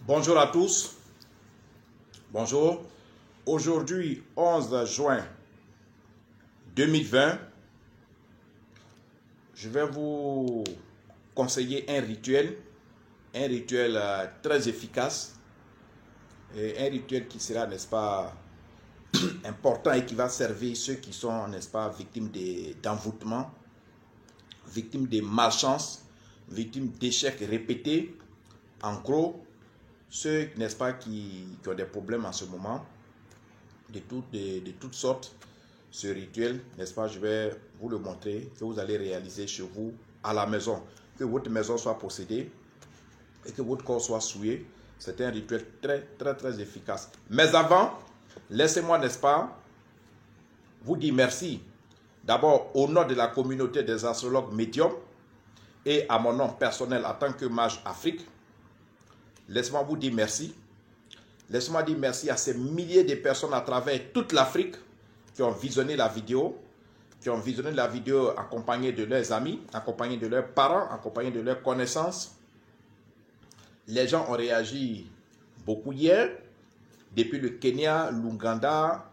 Bonjour à tous. Bonjour. Aujourd'hui, 11 juin 2020, je vais vous conseiller un rituel très efficace et un rituel qui sera, n'est-ce pas, important et qui va servir ceux qui sont, n'est-ce pas, victimes d'envoûtement, victimes de malchance, victimes d'échecs répétés. En gros, ceux, n'est-ce pas, qui ont des problèmes en ce moment, de toutes sortes, ce rituel, n'est-ce pas, je vais vous le montrer, que vous allez réaliser chez vous, à la maison, que votre maison soit possédée et que votre corps soit souillé. C'est un rituel très efficace. Mais avant, laissez-moi, n'est-ce pas, vous dire merci. D'abord, au nom de la communauté des astrologues médiums et à mon nom personnel en tant que mage Afrique, laissez-moi vous dire merci. Laissez-moi dire merci à ces milliers de personnes à travers toute l'Afrique qui ont visionné la vidéo, accompagnés de leurs amis, accompagnés de leurs parents, accompagnés de leurs connaissances. Les gens ont réagi beaucoup hier, depuis le Kenya, l'Ouganda,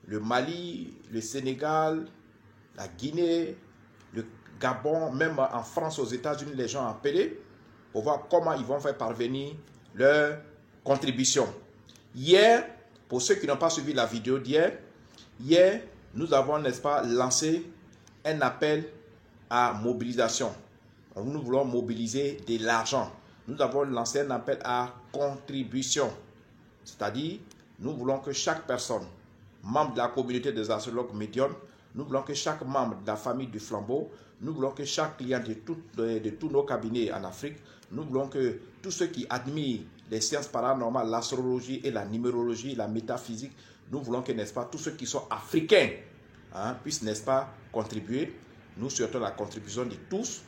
le Mali, le Sénégal, la Guinée, le Gabon, même en France, aux États-Unis, les gens ont appelé pour voir comment ils vont faire parvenir leur contribution. Hier, pour ceux qui n'ont pas suivi la vidéo d'hier, hier, nous avons, n'est-ce pas, lancé un appel à mobilisation. Nous voulons mobiliser de l'argent. Nous avons lancé un appel à contribution. C'est-à-dire, nous voulons que chaque personne, membre de la communauté des astrologues médiums, nous voulons que chaque membre de la famille du flambeau, nous voulons que chaque client de tous nos cabinets en Afrique, nous voulons que tous ceux qui admirent les sciences paranormales, l'astrologie et la numérologie, la métaphysique, nous voulons que, n'est-ce pas, tous ceux qui sont africains puissent, n'est-ce pas, contribuer. Nous souhaitons la contribution de tous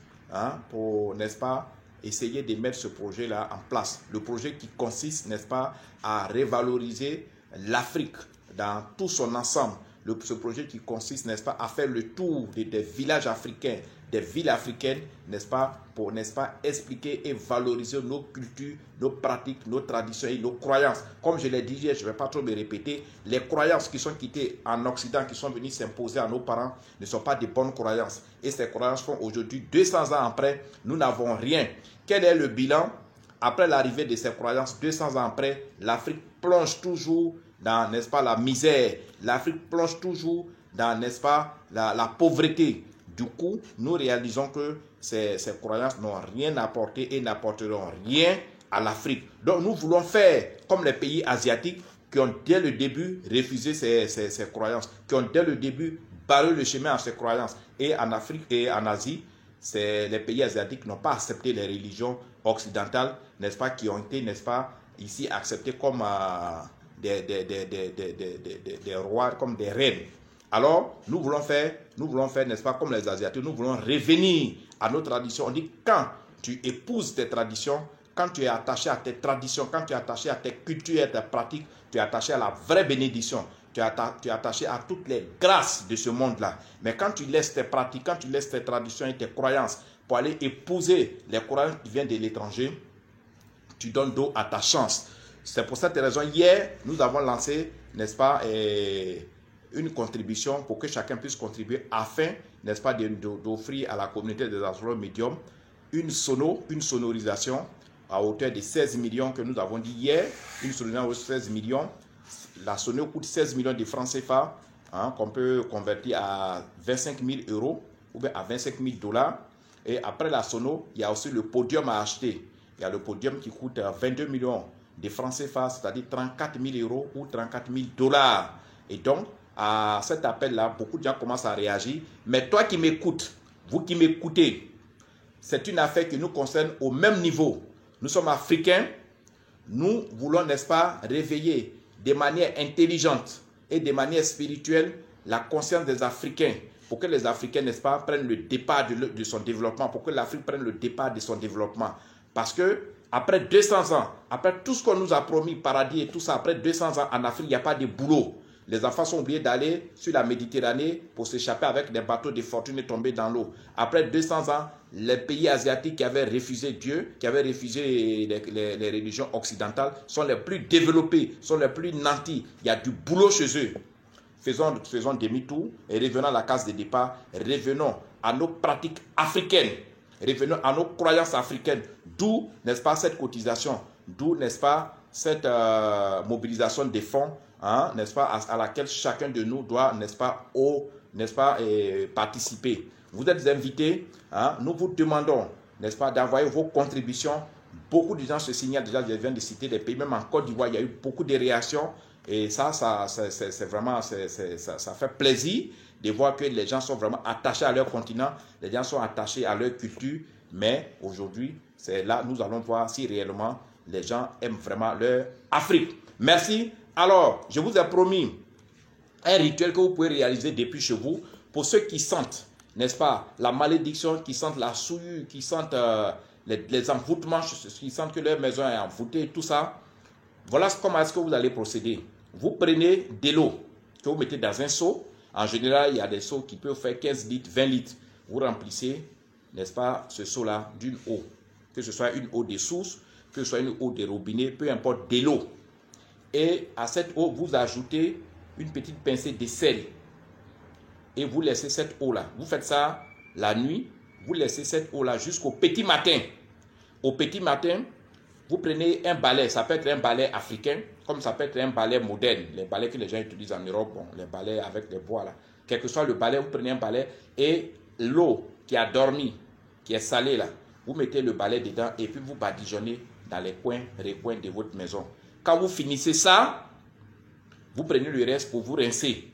pour, n'est-ce pas, essayer de mettre ce projet-là en place. Le projet qui consiste, n'est-ce pas, à revaloriser l'Afrique dans tout son ensemble. Ce projet qui consiste, n'est-ce pas, à faire le tour des villages africains, des villes africaines, n'est-ce pas, pour, n'est-ce pas, expliquer et valoriser nos cultures, nos pratiques, nos traditions et nos croyances. Comme je l'ai dit hier, je ne vais pas trop me répéter, les croyances qui sont quittées en Occident, qui sont venues s'imposer à nos parents, ne sont pas des bonnes croyances. Et ces croyances font aujourd'hui, 200 ans après, nous n'avons rien. Quel est le bilan? Après l'arrivée de ces croyances, 200 ans après, l'Afrique plonge toujours dans, n'est-ce pas, la misère. L'Afrique plonge toujours dans, n'est-ce pas, la pauvreté. Du coup, nous réalisons que ces croyances n'ont rien apporté et n'apporteront rien à l'Afrique. Donc, nous voulons faire comme les pays asiatiques qui ont dès le début refusé ces croyances, qui ont dès le début barré le chemin à ces croyances. Et en Afrique et en Asie, les pays asiatiques n'ont pas accepté les religions occidentales, n'est-ce pas, qui ont été, n'est-ce pas, ici acceptées comme des rois, comme des reines. Alors, nous voulons faire, n'est-ce pas, comme les Asiatiques, nous voulons revenir à nos traditions. On dit, quand tu épouses tes traditions, quand tu es attaché à tes traditions, quand tu es attaché à tes cultures et à tes pratiques, tu es attaché à la vraie bénédiction. Tu es attaché à toutes les grâces de ce monde-là. Mais quand tu laisses tes pratiques, quand tu laisses tes traditions et tes croyances pour aller épouser les croyances qui viennent de l'étranger, tu donnes dos à ta chance. C'est pour cette raison, hier, nous avons lancé, n'est-ce pas, une contribution pour que chacun puisse contribuer afin, n'est-ce pas, d'offrir à la communauté des astrologues médiums une sonorisation à hauteur de 16 millions que nous avons dit hier. Une sonorisation de 16 millions. La sono coûte 16 millions de francs CFA, qu'on peut convertir à 25 000 euros ou bien à 25 000 $. Et après la sono, il y a aussi le podium à acheter. Il y a le podium qui coûte 22 millions de francs CFA, c'est-à-dire 34 000 euros ou 34 000 $. Et donc, à cet appel-là, beaucoup de gens commencent à réagir. Mais toi qui m'écoutes, vous qui m'écoutez, c'est une affaire qui nous concerne au même niveau. Nous sommes africains, nous voulons, n'est-ce pas, réveiller de manière intelligente et de manière spirituelle la conscience des Africains, pour que les Africains, n'est-ce pas, prennent le départ de son développement, pour que l'Afrique prenne le départ de son développement. Parce que après 200 ans, après tout ce qu'on nous a promis, paradis et tout ça, après 200 ans en Afrique, il n'y a pas de boulot. Les enfants sont obligés d'aller sur la Méditerranée pour s'échapper avec des bateaux de fortune et tomber dans l'eau. Après 200 ans, les pays asiatiques qui avaient refusé Dieu, qui avaient refusé les religions occidentales, sont les plus développés, sont les plus nantis. Il y a du boulot chez eux. Faisons demi-tour et revenons à la case de départ. Revenons à nos pratiques africaines. Revenons à nos croyances africaines. D'où, n'est-ce pas, cette cotisation, d'où, n'est-ce pas, cette mobilisation des fonds, hein, n'est-ce pas, à laquelle chacun de nous doit, n'est-ce pas, participer. Vous êtes invités, hein, nous vous demandons, n'est-ce pas, d'envoyer vos contributions. Beaucoup de gens se signalent déjà, je viens de citer des pays, même en Côte d'Ivoire, il y a eu beaucoup de réactions. Et ça c'est vraiment, ça fait plaisir de voir que les gens sont vraiment attachés à leur continent, les gens sont attachés à leur culture. Mais aujourd'hui, c'est là, nous allons voir si réellement les gens aiment vraiment leur Afrique. Merci. Alors, je vous ai promis un rituel que vous pouvez réaliser depuis chez vous. Pour ceux qui sentent, n'est-ce pas, la malédiction, qui sentent la souillure, qui sentent les envoûtements, qui sentent que leur maison est envoûtée, tout ça. Voilà comment est-ce que vous allez procéder. Vous prenez de l'eau que vous mettez dans un seau. En général, il y a des seaux qui peuvent faire 15 litres, 20 litres. Vous remplissez, n'est-ce pas, ce seau-là d'une eau. Que ce soit une eau de source, que ce soit une eau de robinet, peu importe, de l'eau. Et à cette eau, vous ajoutez une petite pincée de sel. Et vous laissez cette eau-là. Vous faites ça la nuit. Vous laissez cette eau-là jusqu'au petit matin. Au petit matin, vous prenez un balai. Ça peut être un balai africain, comme ça peut être un balai moderne. Les balais que les gens utilisent en Europe, bon, les balais avec les bois là. Quel que soit le balai, vous prenez un balai et l'eau qui a dormi, qui est salée là, vous mettez le balai dedans et puis vous badigeonnez dans les coins, recoins de votre maison. Quand vous finissez ça, vous prenez le reste pour vous rincer.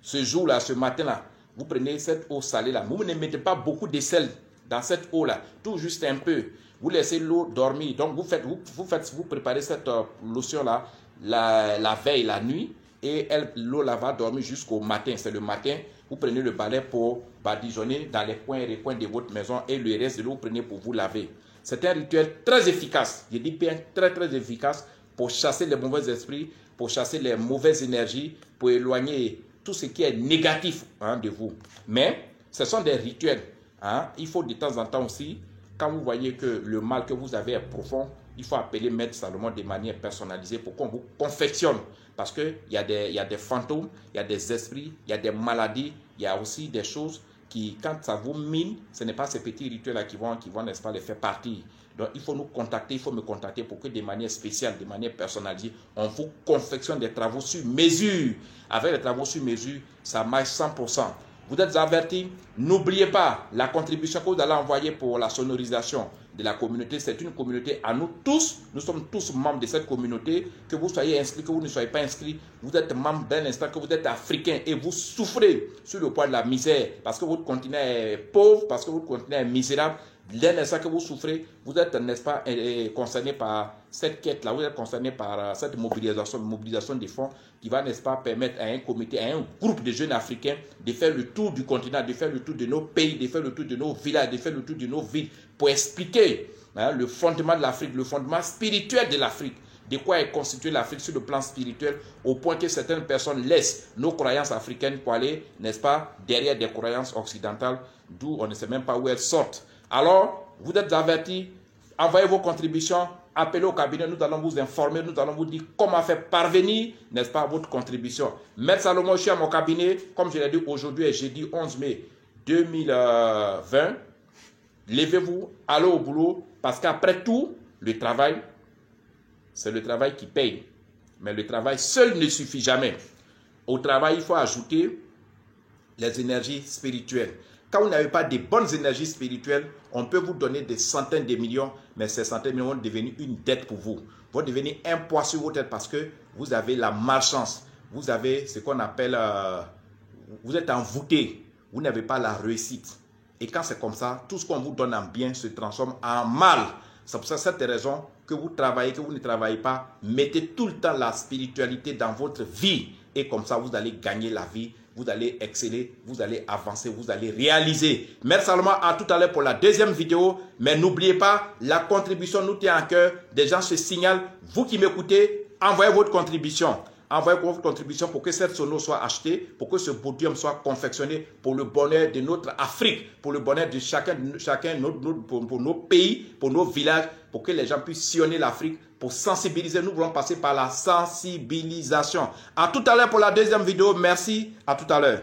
Ce jour-là, ce matin-là, vous prenez cette eau salée-là. Vous ne mettez pas beaucoup de sel dans cette eau-là, tout juste un peu. Vous laissez l'eau dormir. Donc, vous préparez cette lotion-là la veille, la nuit, et l'eau là va dormir jusqu'au matin. C'est le matin, vous prenez le balai pour badigeonner dans les coins et recoins de votre maison, et le reste de l'eau, vous prenez pour vous laver. C'est un rituel très efficace. Je dis bien très, très efficace pour chasser les mauvais esprits, pour chasser les mauvaises énergies, pour éloigner tout ce qui est négatif, hein, de vous. Mais ce sont des rituels. Hein. Il faut de temps en temps aussi, quand vous voyez que le mal que vous avez est profond, il faut appeler Maître Salomon de manière personnalisée pour qu'on vous confectionne. Parce qu'il y a des fantômes, il y a des esprits, il y a des maladies, il y a aussi des choses qui, quand ça vous mine, ce n'est pas ces petits rituels-là qui vont, n'est-ce pas, les faire partir. Donc, il faut nous contacter, il faut me contacter pour que de manière spéciale, de manière personnalisée, on vous confectionne des travaux sur mesure. Avec les travaux sur mesure, ça marche 100%. Vous êtes avertis, n'oubliez pas la contribution que vous allez envoyer pour la sonorisation de la communauté. C'est une communauté à nous tous. Nous sommes tous membres de cette communauté. Que vous soyez inscrits, que vous ne soyez pas inscrits, vous êtes membre d'un instant, que vous êtes africain et vous souffrez sur le poids de la misère parce que votre continent est pauvre, parce que votre continent est misérable. Dès l'instant que vous souffrez, vous êtes, n'est-ce pas, concerné par cette quête-là, vous êtes concerné par cette mobilisation des fonds qui va, n'est-ce pas, permettre à un comité, à un groupe de jeunes africains de faire le tour du continent, de faire le tour de nos pays, de faire le tour de nos villages, de faire le tour de nos villes pour expliquer, hein, le fondement de l'Afrique, le fondement spirituel de l'Afrique. De quoi est constituée l'Afrique sur le plan spirituel, au point que certaines personnes laissent nos croyances africaines pour aller, n'est-ce pas, derrière des croyances occidentales, d'où on ne sait même pas où elles sortent. Alors, vous êtes avertis, envoyez vos contributions, appelez au cabinet, nous allons vous informer, nous allons vous dire comment faire parvenir, n'est-ce pas, votre contribution. Maître Salomon, je suis à mon cabinet, comme je l'ai dit aujourd'hui, est jeudi 11 mai 2020. Levez-vous, allez au boulot, parce qu'après tout, le travail, c'est le travail qui paye. Mais le travail seul ne suffit jamais. Au travail, il faut ajouter les énergies spirituelles. Quand vous n'avez pas de bonnes énergies spirituelles, on peut vous donner des centaines de millions, mais ces centaines de millions vont devenir une dette pour vous. Vont devenir un poids sur votre tête parce que vous avez la malchance. Vous avez ce qu'on appelle, vous êtes envoûté. Vous n'avez pas la réussite. Et quand c'est comme ça, tout ce qu'on vous donne en bien se transforme en mal. C'est pour ça, cette raison que vous travaillez, que vous ne travaillez pas, mettez tout le temps la spiritualité dans votre vie. Et comme ça, vous allez gagner la vie. Vous allez exceller, vous allez avancer, vous allez réaliser. Merci Salomon, à tout à l'heure pour la deuxième vidéo. Mais n'oubliez pas, la contribution nous tient à cœur. Des gens se signalent. Vous qui m'écoutez, envoyez votre contribution. Envoyez votre contribution pour que cette sono soit achetée, pour que ce podium soit confectionné pour le bonheur de notre Afrique, pour le bonheur de chacun pour nos pays, pour nos villages, pour que les gens puissent sillonner l'Afrique, pour sensibiliser. Nous voulons passer par la sensibilisation. À tout à l'heure pour la deuxième vidéo. Merci. À tout à l'heure.